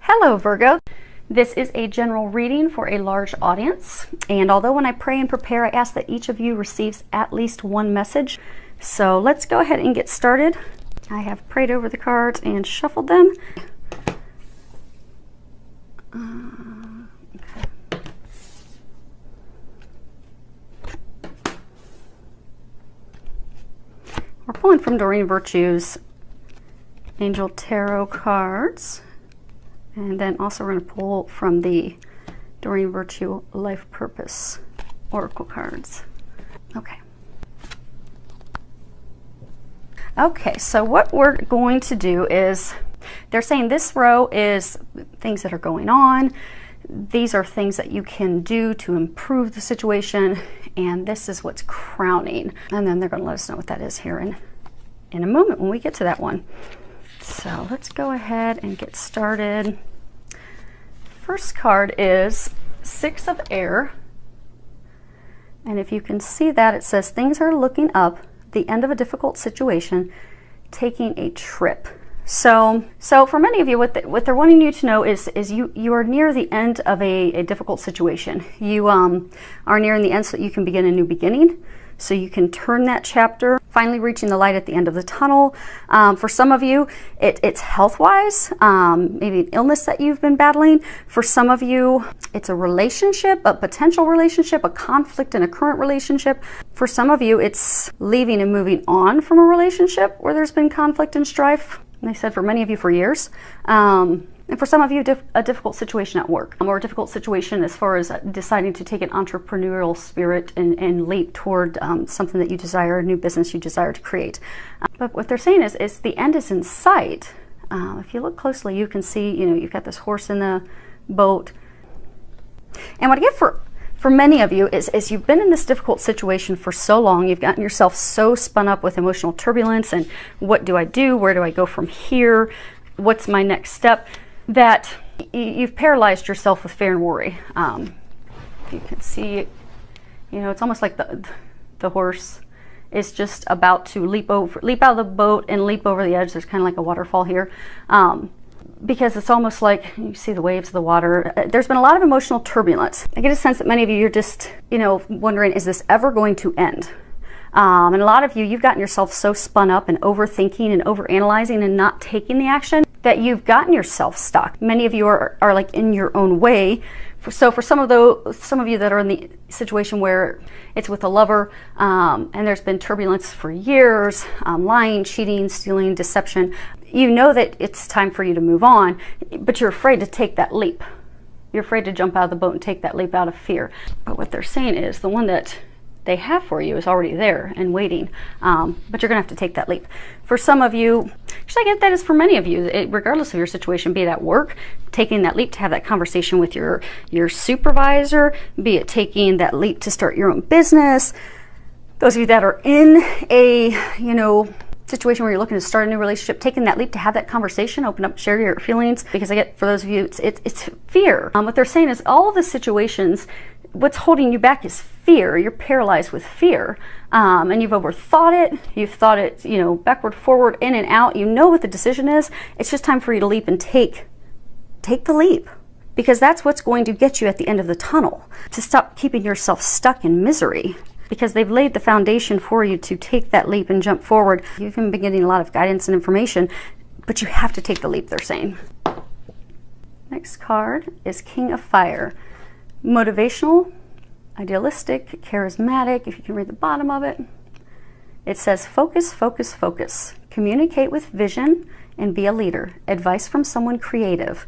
Hello Virgo. This is a general reading for a large audience, and although when I pray and prepare I ask that each of you receives at least one message, so let's go ahead and get started. I have prayed over the cards and shuffled them. Okay. We're pulling from Doreen Virtue's Angel Tarot cards. And then also we're going to pull from the Doreen Virtue Life Purpose Oracle cards. Okay. Okay, so what we're going to do is, they're saying this row is things that are going on. These are things that you can do to improve the situation, and this is what's crowning. And then they're going to let us know what that is here in a moment when we get to that one. So let's go ahead and get started. First card is Six of Air. And if you can see that, it says things are looking up, the end of a difficult situation, taking a trip. So for many of you, what they're wanting you to know is you are near the end of a difficult situation. You are nearing the end so that you can begin a new beginning. So you can turn that chapter, finally reaching the light at the end of the tunnel. For some of you, it's health-wise, maybe an illness that you've been battling. For some of you, it's a relationship, a potential relationship, a conflict in a current relationship. For some of you, it's leaving and moving on from a relationship where there's been conflict and strife. And they said for many of you for years. And for some of you, a difficult situation at work, or a difficult situation as far as deciding to take an entrepreneurial spirit and leap toward something that you desire, a new business you desire to create. But what they're saying is the end is in sight. If you look closely, you can see, you've got this horse in the boat. And what I get for many of you is you've been in this difficult situation for so long, you've gotten yourself so spun up with emotional turbulence and what do I do? Where do I go from here? What's my next step? That you've paralyzed yourself with fear and worry. You can see, it's almost like the horse is just about to leap out of the boat and leap over the edge. There's kind of like a waterfall here. Because it's almost like you see the waves of the water. There's been a lot of emotional turbulence. I get a sense that many of you, you're just, wondering, is this ever going to end? And a lot of you, you've gotten yourself so spun up and overthinking and overanalyzing and not taking the action that you've gotten yourself stuck. Many of you are like in your own way. So for some of you that are in the situation where it's with a lover, and there's been turbulence for years, lying, cheating, stealing, deception, you know that it's time for you to move on, but you're afraid to take that leap. You're afraid to jump out of the boat and take that leap out of fear. But what they're saying is the one that they have for you is already there and waiting, but you're gonna have to take that leap. For some of you, actually I get that is for many of you, regardless of your situation, be it at work, taking that leap to have that conversation with your supervisor, be it taking that leap to start your own business. Those of you that are in a situation where you're looking to start a new relationship, taking that leap to have that conversation, open up, share your feelings, because I get for those of you, it's fear. What they're saying is all of the situations, what's holding you back is fear. You're paralyzed with fear, and you've overthought it. You've thought it, backward, forward, in and out. You know what the decision is. It's just time for you to leap and take the leap, because that's what's going to get you at the end of the tunnel, to stop keeping yourself stuck in misery, because they've laid the foundation for you to take that leap and jump forward. You've been getting a lot of guidance and information, but you have to take the leap, they're saying. Next card is King of Fire. Motivational, idealistic, charismatic. If you can read the bottom of it, it says focus, focus, focus. Communicate with vision and be a leader. Advice from someone creative.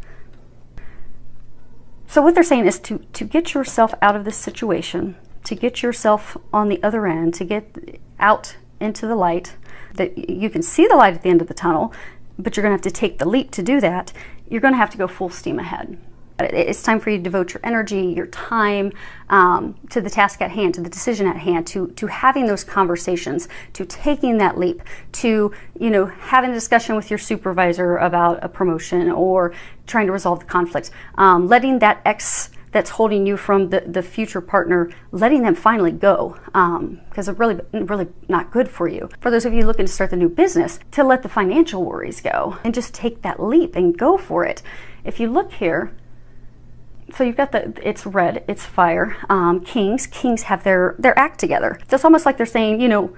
So what they're saying is to get yourself out of this situation, to get yourself on the other end, to get out into the light, that you can see the light at the end of the tunnel, but you're going to have to take the leap to do that. You're going to have to go full steam ahead. It's time for you to devote your energy, your time to the task at hand, to the decision at hand, to having those conversations, to taking that leap, to having a discussion with your supervisor about a promotion or trying to resolve the conflict, letting that ex that's holding you from the future partner, letting them finally go, because they're really not good for you. For those of you looking to start the new business, to let the financial worries go and just take that leap and go for it. If you look here, so you've got it's red, it's fire. Kings have their act together. So it's almost like they're saying, you know,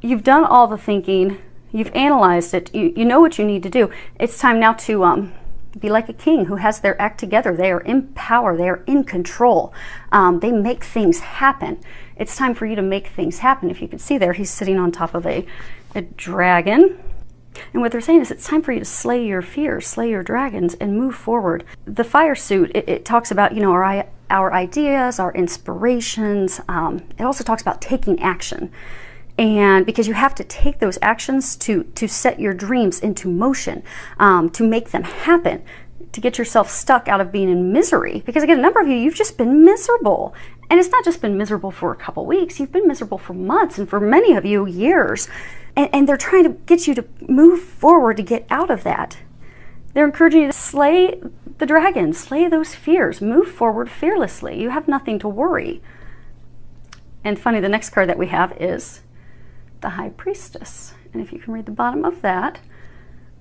you've done all the thinking, you've analyzed it, you know what you need to do. It's time now to be like a king who has their act together. They are in power, they are in control. They make things happen. It's time for you to make things happen. If you can see there, he's sitting on top of a dragon. And what they're saying is it's time for you to slay your fears, slay your dragons, and move forward. The fire suit, it talks about, you know, our ideas, our inspirations. It also talks about taking action. And because you have to take those actions to set your dreams into motion, to make them happen, to get yourself stuck out of being in misery. Because again, a number of you, you've just been miserable. And it's not just been miserable for a couple weeks, you've been miserable for months, and for many of you, years. And they're trying to get you to move forward to get out of that. They're encouraging you to slay the dragon, slay those fears, move forward fearlessly. You have nothing to worry. And funny, the next card that we have is the High Priestess. And if you can read the bottom of that,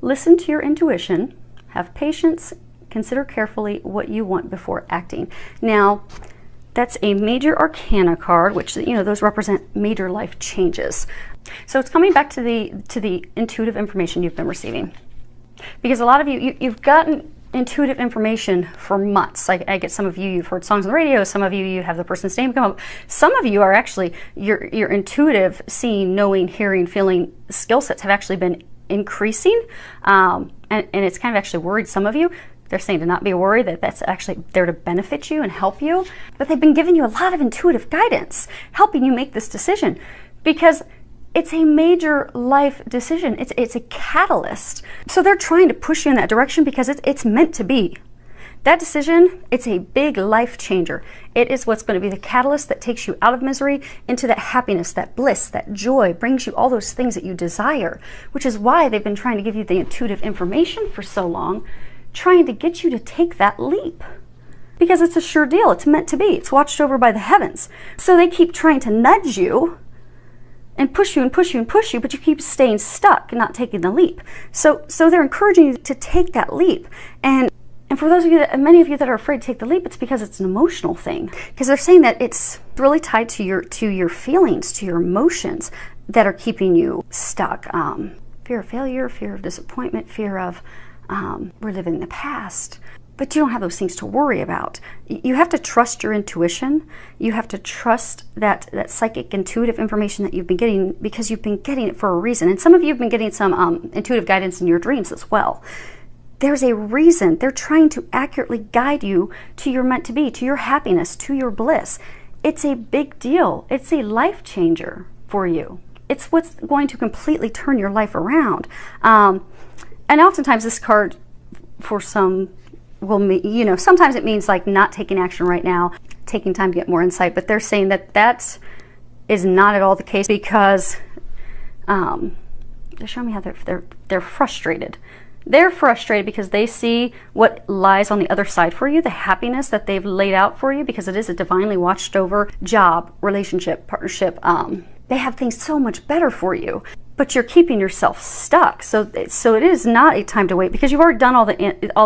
listen to your intuition, have patience, consider carefully what you want before acting. Now, that's a major arcana card, which, you know, those represent major life changes. So it's coming back to the intuitive information you've been receiving. Because a lot of you've gotten intuitive information for months. I get some of you, you've heard songs on the radio, some of you have the person's name come up. Some of you are actually, your intuitive seeing, knowing, hearing, feeling skill sets have actually been increasing. And it's kind of actually worried some of you. They're saying to not be worried, that that's actually there to benefit you and help you. But they've been giving you a lot of intuitive guidance, helping you make this decision. Because it's a major life decision. It's a catalyst. So they're trying to push you in that direction because it's meant to be. That decision, it's a big life changer. It is what's going to be the catalyst that takes you out of misery into that happiness, that bliss, that joy, brings you all those things that you desire, which is why they've been trying to give you the intuitive information for so long, trying to get you to take that leap. Because it's a sure deal. It's meant to be. It's watched over by the heavens. So they keep trying to nudge you and push you and push you and push you, but you keep staying stuck and not taking the leap. So they're encouraging you to take that leap. And for those of you many of you that are afraid to take the leap, it's because it's an emotional thing. Because they're saying that it's really tied to your feelings, to your emotions that are keeping you stuck. Fear of failure, fear of disappointment, fear of reliving the past. But you don't have those things to worry about. You have to trust your intuition. You have to trust that psychic intuitive information that you've been getting, because you've been getting it for a reason. And some of you have been getting some intuitive guidance in your dreams as well. There's a reason. They're trying to accurately guide you to your meant to be, to your happiness, to your bliss. It's a big deal. It's a life changer for you. It's what's going to completely turn your life around. And oftentimes this card, for some, will mean, you know, sometimes it means like not taking action right now, taking time to get more insight, but they're saying that is not at all the case, because they're showing me how they're frustrated. They're frustrated because they see what lies on the other side for you, the happiness that they've laid out for you, because it is a divinely watched over job, relationship, partnership. They have things so much better for you, but you're keeping yourself stuck. So it is not a time to wait, because you've already done all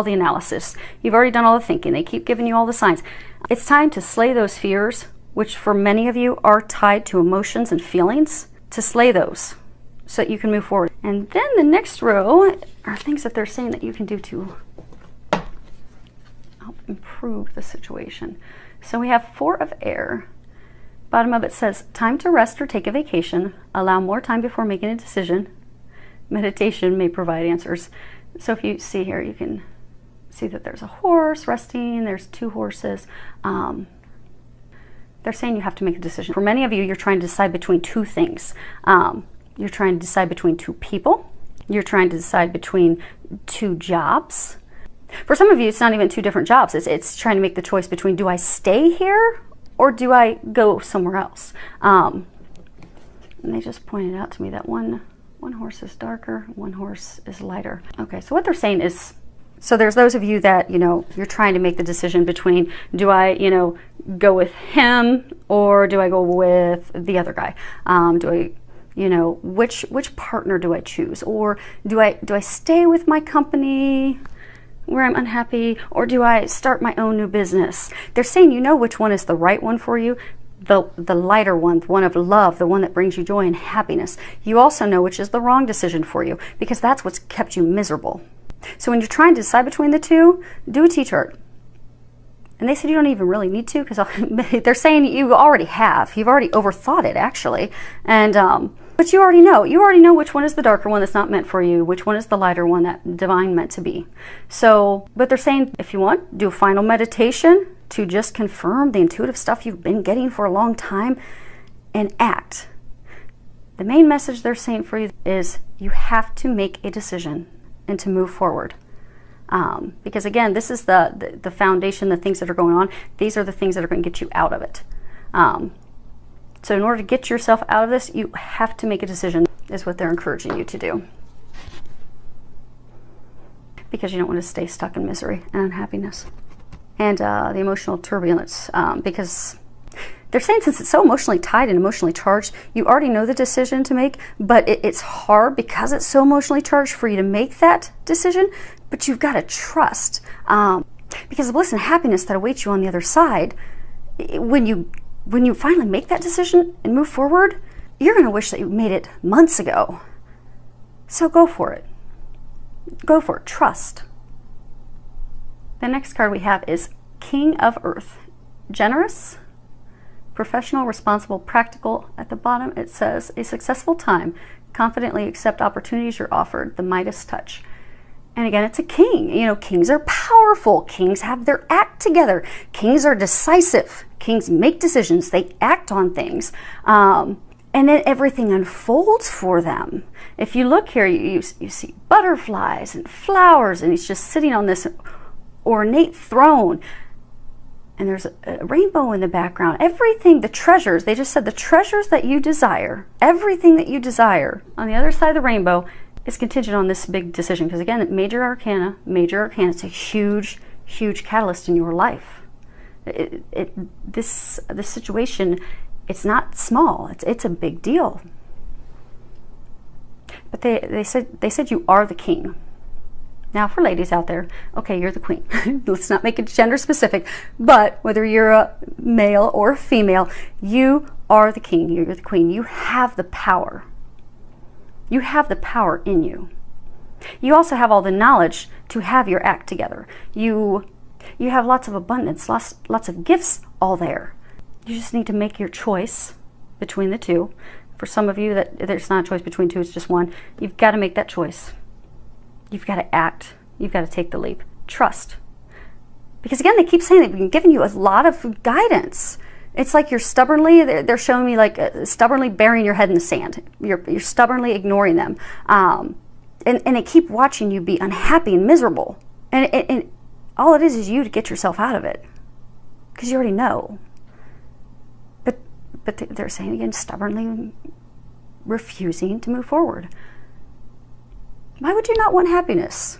the analysis. You've already done all the thinking. They keep giving you all the signs. It's time to slay those fears, which for many of you are tied to emotions and feelings, to slay those so that you can move forward. And then the next row are things that they're saying that you can do to help improve the situation. So we have Four of Air. Bottom of it says, time to rest or take a vacation. Allow more time before making a decision. Meditation may provide answers. So if you see here, you can see that there's a horse resting. There's two horses. They're saying you have to make a decision. For many of you, you're trying to decide between two things. You're trying to decide between two people. You're trying to decide between two jobs. For some of you, it's not even two different jobs. It's trying to make the choice between, do I stay here or do I go somewhere else? And they just pointed out to me that one horse is darker, one horse is lighter. Okay, so what they're saying is So there's those of you that, you're trying to make the decision between, do I, go with him or do I go with the other guy? Do I, which partner do I choose? Or do I stay with my company where I'm unhappy, or do I start my own new business? They're saying which one is the right one for you, the lighter one, the one of love, the one that brings you joy and happiness. You also know which is the wrong decision for you, because that's what's kept you miserable. So when you're trying to decide between the two, do a T-chart. And they said you don't even really need to, because they're saying you already have. You've already overthought it, actually. And but you already know. You already know which one is the darker one that's not meant for you, which one is the lighter one that divine meant to be. So, but they're saying if you want, do a final meditation to just confirm the intuitive stuff you've been getting for a long time and act. The main message they're saying for you is you have to make a decision and to move forward. Because again, this is the foundation, the things that are going on. These are the things that are going to get you out of it. So in order to get yourself out of this, you have to make a decision, is what they're encouraging you to do. Because you don't want to stay stuck in misery and unhappiness. And the emotional turbulence, because they're saying since it's so emotionally tied and emotionally charged, you already know the decision to make, but it's hard because it's so emotionally charged for you to make that decision, but you've got to trust. Because the bliss and happiness that awaits you on the other side, when you finally make that decision and move forward, you're going to wish that you made it months ago. So go for it. Go for it. Trust. The next card we have is King of Earth. Generous, professional, responsible, practical. At the bottom it says, a successful time. Confidently accept opportunities you're offered. The Midas touch. And again, it's a king. Kings are powerful. Kings have their act together. Kings are decisive. Kings make decisions. They act on things. And then everything unfolds for them. If you look here, you see butterflies and flowers, and he's just sitting on this ornate throne. And there's a rainbow in the background. Everything, the treasures, they just said the treasures that you desire, everything that you desire on the other side of the rainbow is contingent on this big decision. Because again, major arcana, it's a huge, huge catalyst in your life. This situation, it's not small. It's a big deal. But they said you are the king. Now, for ladies out there, okay, you're the queen. Let's not make it gender specific. But whether you're a male or a female, you are the king. You're the queen. You have the power. You have the power in you. You also have all the knowledge to have your act together. You have lots of abundance, lots of gifts all there. You just need to make your choice between the two. For some of you, that there's not a choice between two, it's just one. You've got to make that choice. You've got to act. You've got to take the leap. Trust. Because again, they keep saying they've been giving you a lot of guidance. It's like you're stubbornly, they're showing me like stubbornly burying your head in the sand. You're stubbornly ignoring them. And they keep watching you be unhappy and miserable. And all it is you to get yourself out of it. Because you already know. But they're saying again, stubbornly refusing to move forward. Why would you not want happiness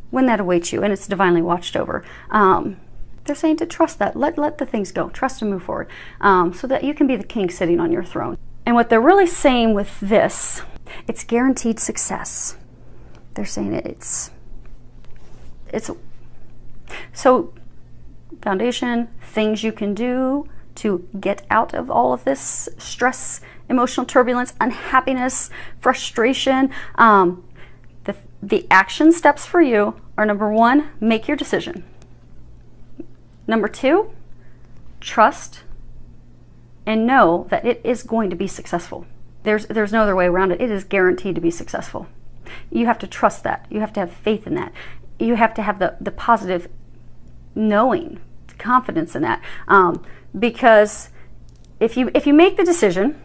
when that awaits you and it's divinely watched over? They're saying to trust that. Let the things go. Trust and move forward so that you can be the king sitting on your throne. And what they're really saying with this, it's guaranteed success. They're saying it's so foundation, things you can do to get out of all of this stress, emotional turbulence, unhappiness, frustration. The action steps for you are: number one, make your decision. Number two, trust and know that it is going to be successful. There's no other way around it. It is guaranteed to be successful. You have to trust that. You have to have faith in that. You have to have the positive knowing, confidence in that. Because if you make the decision,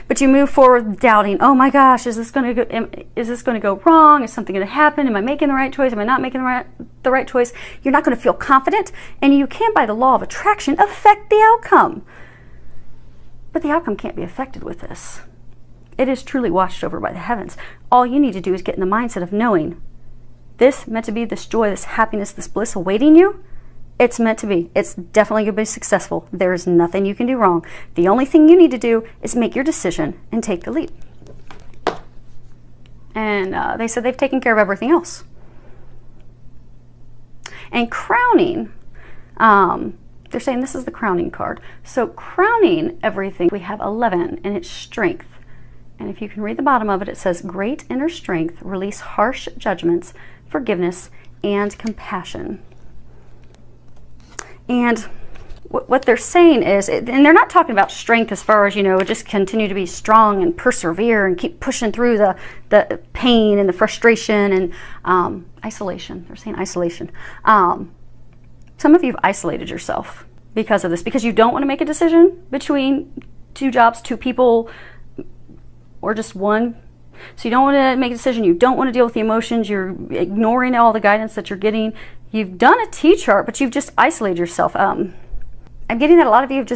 but you move forward doubting, oh my gosh, is this going to go wrong? Is something going to happen? Am I making the right choice? Am I not making the right choice? You're not going to feel confident, and you can, by the law of attraction, affect the outcome. But the outcome can't be affected with this. It is truly watched over by the heavens. All you need to do is get in the mindset of knowing this meant to be, this joy, this happiness, this bliss awaiting you, it's meant to be. It's definitely going to be successful. There's nothing you can do wrong. The only thing you need to do is make your decision and take the leap. And they said they've taken care of everything else. And crowning, they're saying this is the crowning card. So crowning everything, we have 11, and it's strength. And if you can read the bottom of it, it says, great inner strength, release harsh judgments, forgiveness, and compassion. And what they're saying is, and they're not talking about strength as far as, you know, just continue to be strong and persevere and keep pushing through the pain and the frustration and isolation. They're saying isolation. Some of you have isolated yourself because of this, because you don't want to make a decision between two jobs, two people, or just one. So you don't want to make a decision. You don't want to deal with the emotions. You're ignoring all the guidance that you're getting. You've done a T-chart, but you've just isolated yourself. I'm getting that a lot of you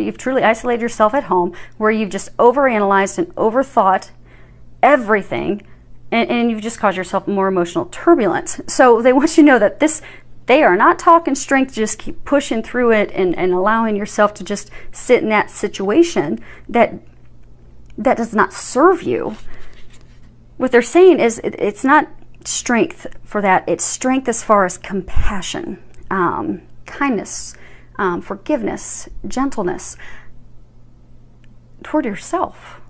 you've truly isolated yourself at home, where you've just overanalyzed and overthought everything, and you've just caused yourself more emotional turbulence. So they want you to know that they are not talking strength, just keep pushing through it and allowing yourself to just sit in that situation that does not serve you. What they're saying is it's not strength for that. It's strength as far as compassion, kindness, forgiveness, gentleness toward yourself.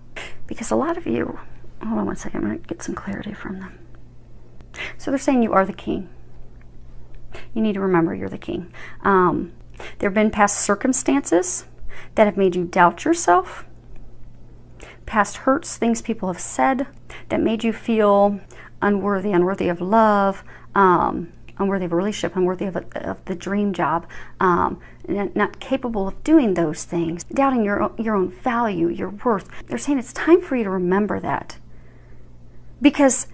Because a lot of you, hold on one second, I'm going to get some clarity from them. So they're saying you are the king. You need to remember you're the king. There have been past circumstances that have made you doubt yourself. Past hurts, things people have said that made you feel unworthy of love, unworthy of a relationship, unworthy of the dream job, not capable of doing those things, doubting your own value, your worth. They're saying it's time for you to remember that. Because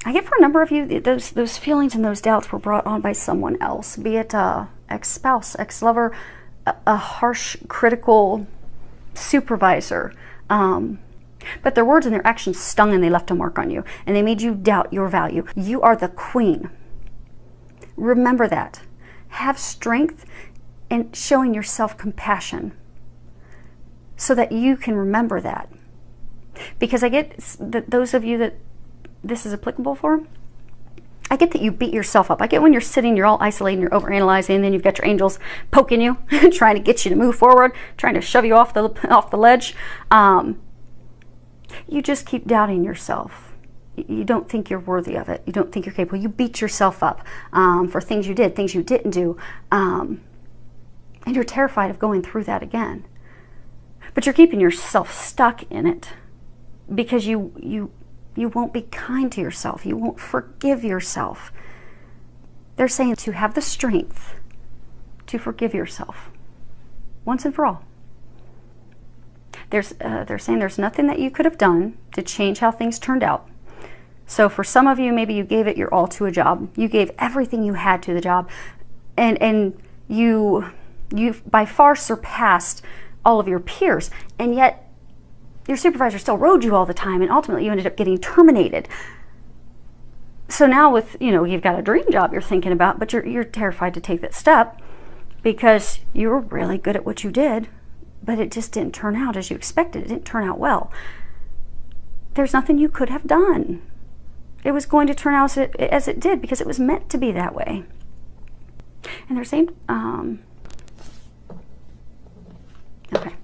I get for a number of you, those feelings and those doubts were brought on by someone else, be it ex-spouse, ex-lover, a harsh, critical supervisor. But their words and their actions stung and they left a mark on you. And they made you doubt your value. You are the queen. Remember that. Have strength in showing yourself compassion so that you can remember that. Because I get that those of you that this is applicable for, I get that you beat yourself up. I get when you're sitting, you're all isolating, you're overanalyzing, and then you've got your angels poking you, trying to get you to move forward, trying to shove you off the ledge. You just keep doubting yourself. You don't think you're worthy of it. You don't think you're capable. You beat yourself up for things you did, things you didn't do. And you're terrified of going through that again. But you're keeping yourself stuck in it because you won't be kind to yourself. You won't forgive yourself. They're saying to have the strength to forgive yourself once and for all. They're saying there's nothing that you could have done to change how things turned out. So for some of you, maybe you gave it your all to a job. You gave everything you had to the job, and you by far surpassed all of your peers, and yet your supervisor still rode you all the time, and ultimately you ended up getting terminated. So now with, you've got a dream job you're thinking about, but you're terrified to take that step because you were really good at what you did, but it just didn't turn out as you expected. It didn't turn out well. There's nothing you could have done. It was going to turn out as it did because it was meant to be that way. And they're saying, okay.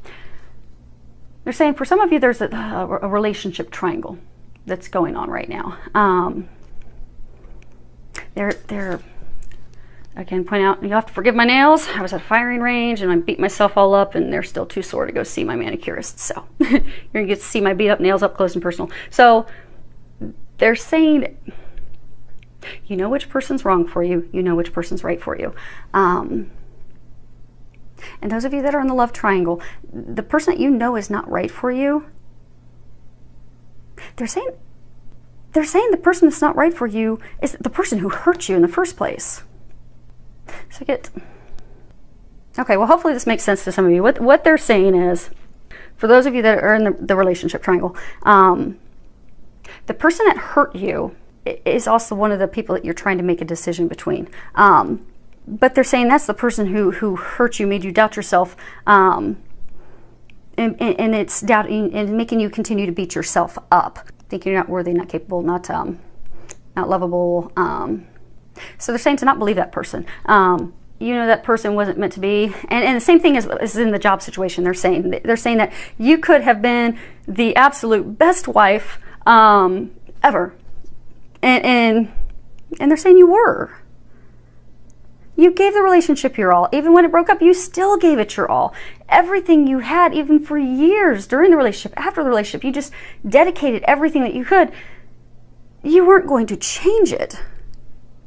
They're saying for some of you, there's a relationship triangle that's going on right now. They're again, point out, you have to forgive my nails. I was at a firing range and I beat myself all up, and they're still too sore to go see my manicurist. So you're gonna get to see my beat up nails up close and personal. So they're saying, you know which person's wrong for you. You know which person's right for you. And those of you that are in the love triangle, the person that you know is not right for you, they're saying the person that's not right for you is the person who hurt you in the first place. So okay, well, hopefully this makes sense to some of you. What they're saying is, for those of you that are in the relationship triangle, the person that hurt you is also one of the people that you're trying to make a decision between. But they're saying that's the person who hurt you, made you doubt yourself, and it's doubting and making you continue to beat yourself up, thinking you're not worthy, not capable, not lovable. So they're saying to not believe that person. You know that person wasn't meant to be. And the same thing is in the job situation. They're saying that you could have been the absolute best wife ever. And they're saying you were. You gave the relationship your all. Even when it broke up, you still gave it your all. Everything you had, even for years during the relationship, after the relationship, you just dedicated everything that you could. You weren't going to change it.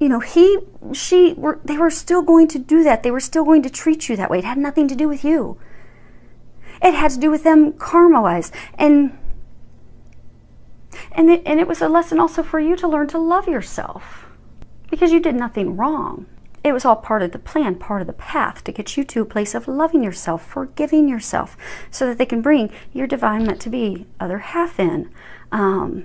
You know, they were still going to do that. They were still going to treat you that way. It had nothing to do with you. It had to do with them karma-wise. And it was a lesson also for you to learn to love yourself, because you did nothing wrong. It was all part of the plan, part of the path to get you to a place of loving yourself, forgiving yourself, so that they can bring your divine meant to be other half in. And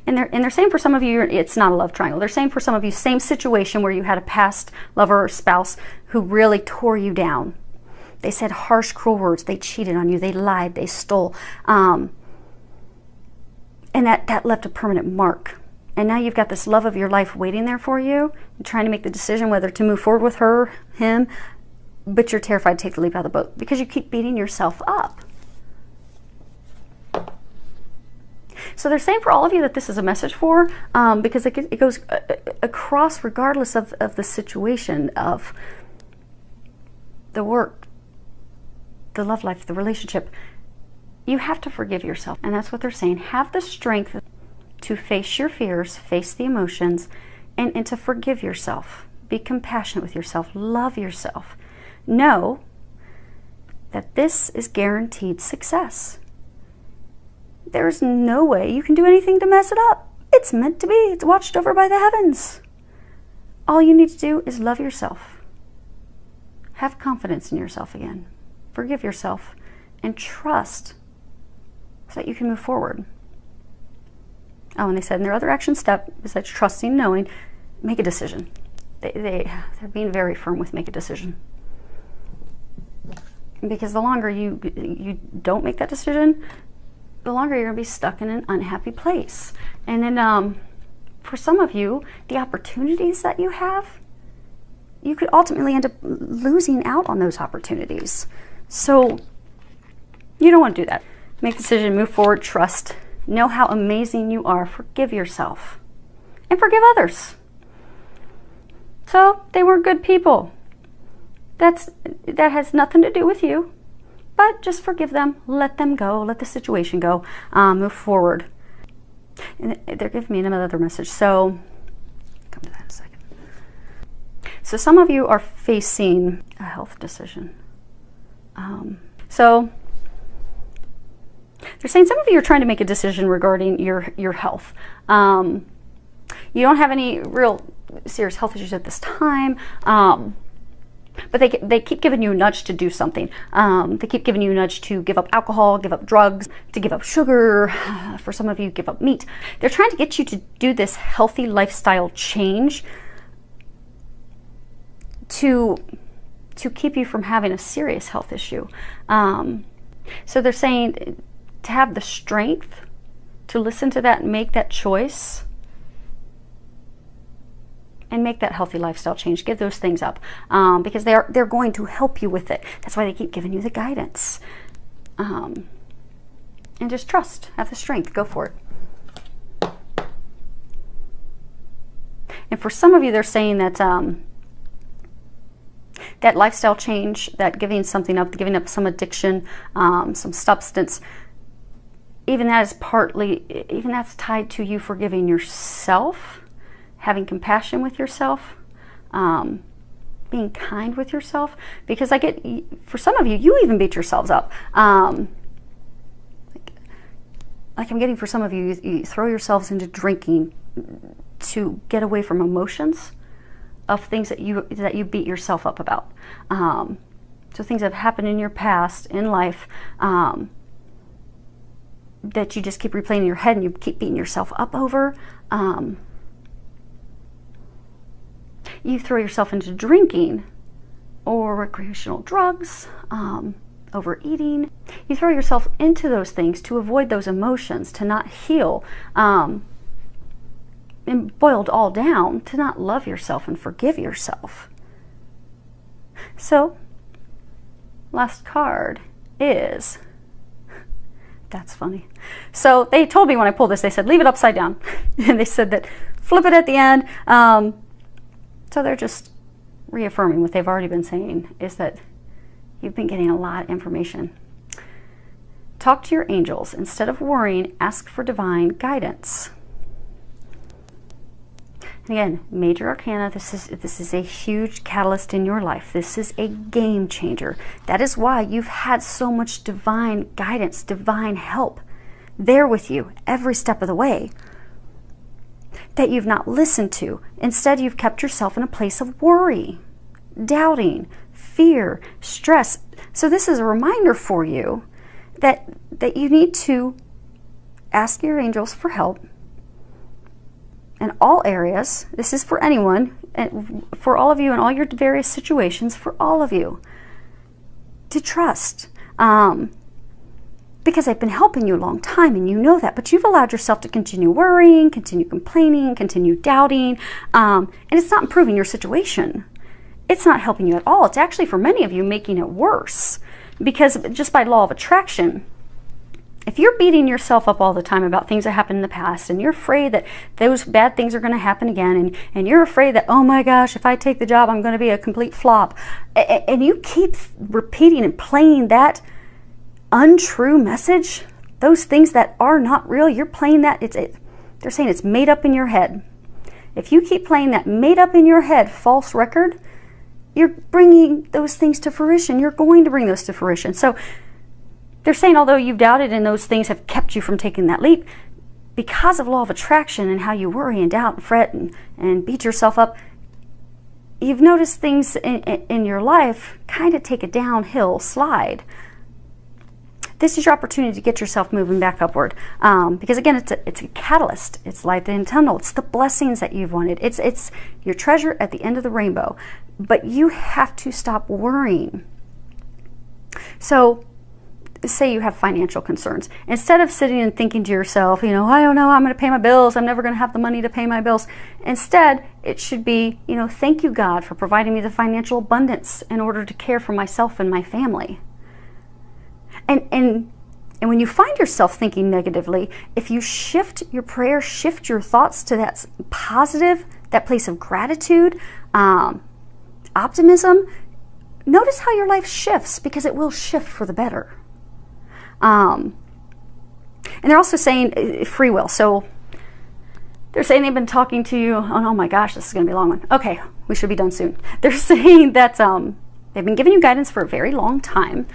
they're saying for some of you, it's not a love triangle. They're saying for some of you, same situation where you had a past lover or spouse who really tore you down. They said harsh, cruel words. They cheated on you. They lied. They stole. And that left a permanent mark. And now you've got this love of your life waiting there for you, and trying to make the decision whether to move forward with her, him, but you're terrified to take the leap out of the boat because you keep beating yourself up. So they're saying for all of you that this is a message for, because it goes across regardless of the situation, of the work, the love life, the relationship. You have to forgive yourself. And that's what they're saying. Have the strength to face your fears, face the emotions, and to forgive yourself. Be compassionate with yourself. Love yourself. Know that this is guaranteed success. There's no way you can do anything to mess it up. It's meant to be. It's watched over by the heavens. All you need to do is love yourself. Have confidence in yourself again. Forgive yourself and trust so that you can move forward. Oh, and they said in their other action step, besides trusting, knowing, make a decision. They're being very firm with make a decision. Because the longer you don't make that decision, the longer you're going to be stuck in an unhappy place. And then for some of you, the opportunities that you have, you could ultimately end up losing out on those opportunities. So you don't want to do that. Make a decision, move forward, trust. Know how amazing you are. Forgive yourself. And forgive others. So they weren't good people. That has nothing to do with you. But just forgive them. Let them go. Let the situation go. Move forward. And they're giving me another message. So, come to that in a second. So some of you are facing a health decision. So they're saying some of you are trying to make a decision regarding your health. You don't have any real serious health issues at this time, but they keep giving you a nudge to do something. They keep giving you a nudge to give up alcohol, give up drugs, to give up sugar. For some of you, give up meat. They're trying to get you to do this healthy lifestyle change to keep you from having a serious health issue. So they're saying to have the strength to listen to that and make that choice and make that healthy lifestyle change. Give those things up because they're going to help you with it. That's why they keep giving you the guidance. And just trust. Have the strength. Go for it. And for some of you, they're saying that that lifestyle change, that giving something up, giving up some addiction, some substance, even that's tied to you forgiving yourself, having compassion with yourself, being kind with yourself. Because for some of you, you even beat yourselves up. Like I'm getting for some of you, you throw yourselves into drinking to get away from emotions of things that you beat yourself up about. So things that have happened in your past, in life, that you just keep replaying in your head and you keep beating yourself up over. you throw yourself into drinking or recreational drugs, overeating. You throw yourself into those things to avoid those emotions, to not heal, and boiled all down, to not love yourself and forgive yourself. So, last card is, that's funny. So they told me when I pulled this, they said, leave it upside down. And they said that flip it at the end. So they're just reaffirming what they've already been saying, is that you've been getting a lot of information. Talk to your angels. Instead of worrying, ask for divine guidance. And again, major arcana, this is a huge catalyst in your life. This is a game changer. That is why you've had so much divine guidance, divine help there with you every step of the way that you've not listened to. Instead, you've kept yourself in a place of worry, doubting, fear, stress. So this is a reminder for you that you need to ask your angels for help in all areas. This is for anyone, and for all of you in all your various situations, for all of you to trust, because they've been helping you a long time and you know that, but you've allowed yourself to continue worrying, continue complaining, continue doubting, and it's not improving your situation. It's not helping you at all. It's actually, for many of you, making it worse, because just by law of attraction, if you're beating yourself up all the time about things that happened in the past, and you're afraid that those bad things are going to happen again, and you're afraid that, oh my gosh, if I take the job, I'm going to be a complete flop, and you keep repeating and playing that untrue message, those things that are not real, you're playing that, they're saying it's made up in your head. If you keep playing that made up in your head false record, you're bringing those things to fruition. You're going to bring those to fruition. So they're saying, although you've doubted and those things have kept you from taking that leap, because of law of attraction and how you worry and doubt and fret and beat yourself up, you've noticed things in your life kind of take a downhill slide. This is your opportunity to get yourself moving back upward, because again, it's a catalyst. It's light at the end of the tunnel. It's the blessings that you've wanted. It's your treasure at the end of the rainbow. But you have to stop worrying. So, say you have financial concerns. Instead of sitting and thinking to yourself, I don't know, I'm going to pay my bills. I'm never going to have the money to pay my bills. Instead, it should be, thank you, God, for providing me the financial abundance in order to care for myself and my family. And when you find yourself thinking negatively, if you shift your prayer, shift your thoughts to that positive, that place of gratitude, optimism, notice how your life shifts, because it will shift for the better. And they're also saying free will. So they're saying they've been talking to you. Oh my gosh, this is going to be a long one. Okay, we should be done soon. They're saying that they've been giving you guidance for a very long time.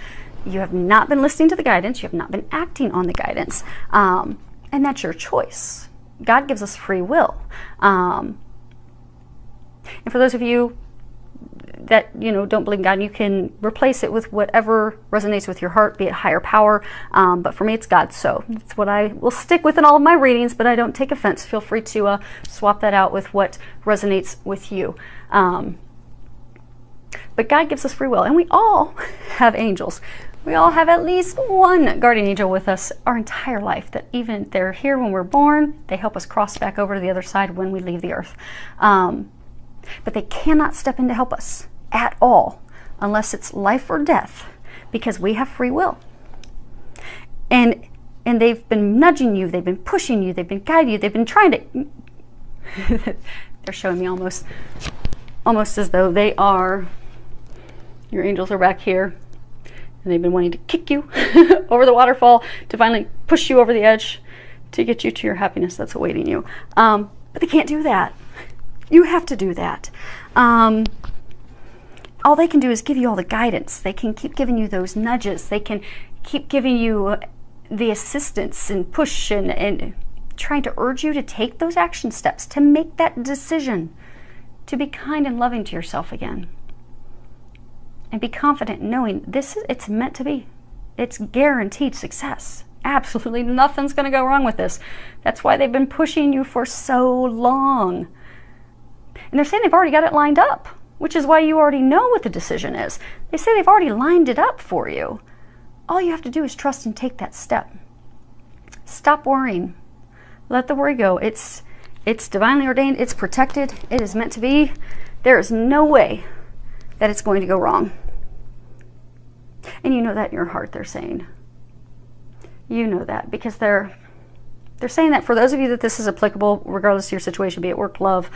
You have not been listening to the guidance. You have not been acting on the guidance. And that's your choice. God gives us free will. And for those of you that don't believe in God, you can replace it with whatever resonates with your heart, be it higher power. But for me, it's God. So it's what I will stick with in all of my readings, but I don't take offense. Feel free to swap that out with what resonates with you. But God gives us free will, and we all have angels. We all have at least one guardian angel with us our entire life, that even they're here when we're born, they help us cross back over to the other side when we leave the earth. But they cannot step in to help us at all unless it's life or death, because we have free will. And they've been nudging you, they've been pushing you, they've been guiding you, they've been trying to... They're showing me almost as though they are... Your angels are back here, and they've been wanting to kick you over the waterfall to finally push you over the edge to get you to your happiness that's awaiting you. But they can't do that. You have to do that. All they can do is give you all the guidance. They can keep giving you those nudges. They can keep giving you the assistance and push and trying to urge you to take those action steps, to make that decision, to be kind and loving to yourself again. And be confident knowing it's meant to be. It's guaranteed success. Absolutely nothing's going to go wrong with this. That's why they've been pushing you for so long. And they're saying they've already got it lined up, which is why you already know what the decision is. They say they've already lined it up for you. All you have to do is trust and take that step. Stop worrying. Let the worry go. It's divinely ordained. It's protected. It is meant to be. There is no way that it's going to go wrong. And you know that in your heart, they're saying. You know that because they're saying that for those of you that this is applicable, regardless of your situation, be it work, love,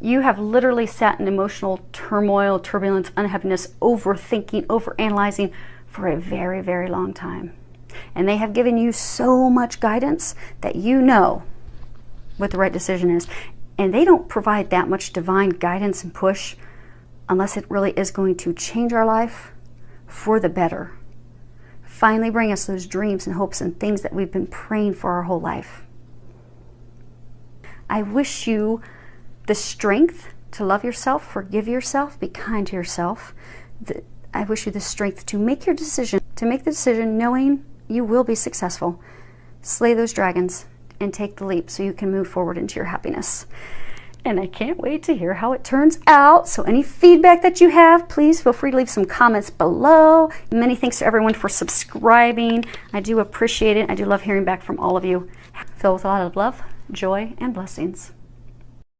you have literally sat in emotional turmoil, turbulence, unhappiness, overthinking, overanalyzing for a very, very long time. And they have given you so much guidance that you know what the right decision is. And they don't provide that much divine guidance and push unless it really is going to change our life for the better. Finally bring us those dreams and hopes and things that we've been praying for our whole life. I wish you the strength to love yourself, forgive yourself, be kind to yourself. I wish you the strength to make your decision, to make the decision knowing you will be successful. Slay those dragons and take the leap so you can move forward into your happiness. And I can't wait to hear how it turns out. So any feedback that you have, please feel free to leave some comments below. Many thanks to everyone for subscribing. I do appreciate it. I do love hearing back from all of you. Filled with a lot of love, joy, and blessings.